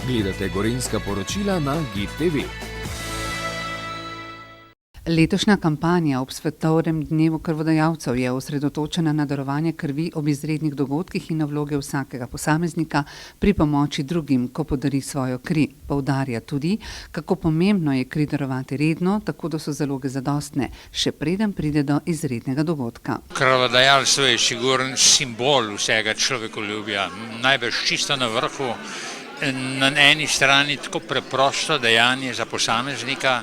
Gledate Gorenjska poročila na GID TV. Letošnja kampanja ob svetovnem dnevu krvodajalcev je osredotočena na darovanje krvi ob izrednih dogodkih in na vloge vsakega posameznika pri pomoči drugim, ko podari svojo kri. Poudarja tudi, kako pomembno je kri darovati redno, tako da so zaloge zadostne, še preden pride do izrednega dogodka. Krvodajalstvo je sigurno simbol vsega človekoljubja, najbrž čisto na vrhu. Na eni strani tako preprosto dejanje za posameznika,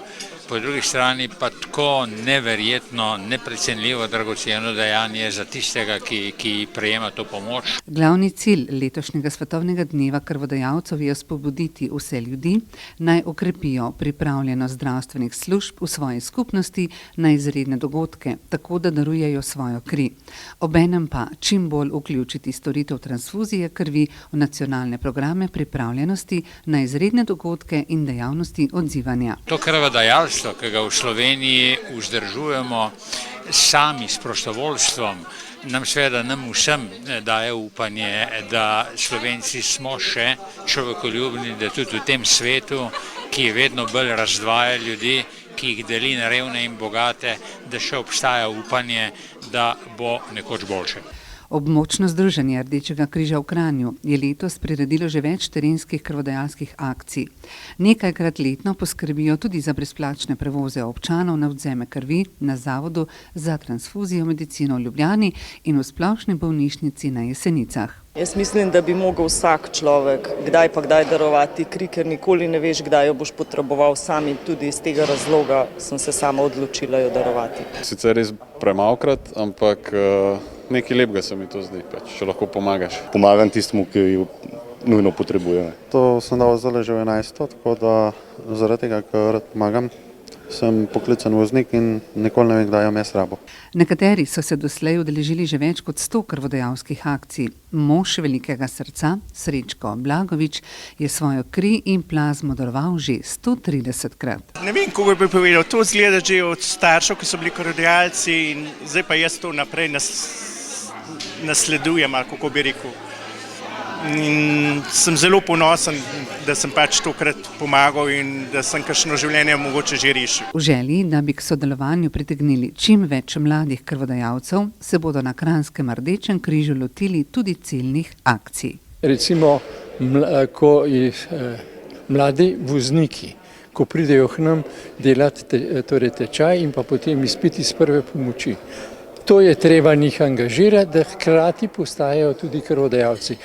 po drugi strani pa tako neverjetno, neprecenljivo dragoceno dejanje za tistega, ki prejema to pomoč. Glavni cilj letošnjega svetovnega dneva krvodajalcev je spodbuditi vse ljudi, naj okrepijo pripravljenost zdravstvenih služb v svoji skupnosti na izredne dogodke, tako da darujejo svojo kri. Obenem pa čim bolj vključiti storitev transfuzije krvi v nacionalne programe pripravljenosti na izredne dogodke in dejavnosti odzivanja. To krvodajalstvo, ki ga v Sloveniji vzdržujemo sami s prostovoljstvom, nam seveda nam vsem daje upanje, da Slovenci smo še človekoljubni, da tudi v tem svetu, ki vedno bolj razdvaja ljudi, ki jih deli na revne in bogate, da še obstaja upanje, da bo nekoč boljše. Območno združenje Rdečega križa v Kranju je letos priredilo že več terenskih krvodajalskih akcij. Nekajkrat letno poskrbijo tudi za brezplačne prevoze občanov na odvzeme krvi na Zavodu za transfuzijo medicino v Ljubljani in v Splošni bolnišnici na Jesenicah. Jaz mislim, da bi mogel vsak človek kdaj pa kdaj darovati kri, ker nikoli ne veš, kdaj jo boš potreboval sam, in tudi iz tega razloga sem se sama odločila jo darovati. Sicer res premalokrat, ampak nekaj lepega se mi to zdi, če lahko pomagaš. Pomagam tistemu, ki jo nujno potrebuje. To sem dal zdaj že v 11, tako da zaradi tega, ker rad pomagam, sem poklican voznik in nikoli ne vem, kdaj jo mes rabo. Nekateri so se doslej udeležili že več kot 100 krvodajalskih akcij. Mož velikega srca, Srečko Blagovič, je svojo kri in plazmo daroval že 130-krat. Ne vem, kako bi povedal, to zgleda že od staršev, ki so bili krvodajalci, in zdaj pa jaz to naprej nasledujem, ali kako bi rekel. In sem zelo ponosen, da sem tokrat pomagal in da sem kakšno življenje mogoče že rešil. V želji, da bi k sodelovanju pritegnili čim več mladih krvodajalcev, se bodo na Kranjskem Rdečem križu lotili tudi ciljnih akcij. Recimo, ko mladi vozniki, ko pridejo k nam delati tečaj in pa potem izpiti iz prve pomoči. To je treba njih angažirati, da hkrati postajajo tudi krvodajalci.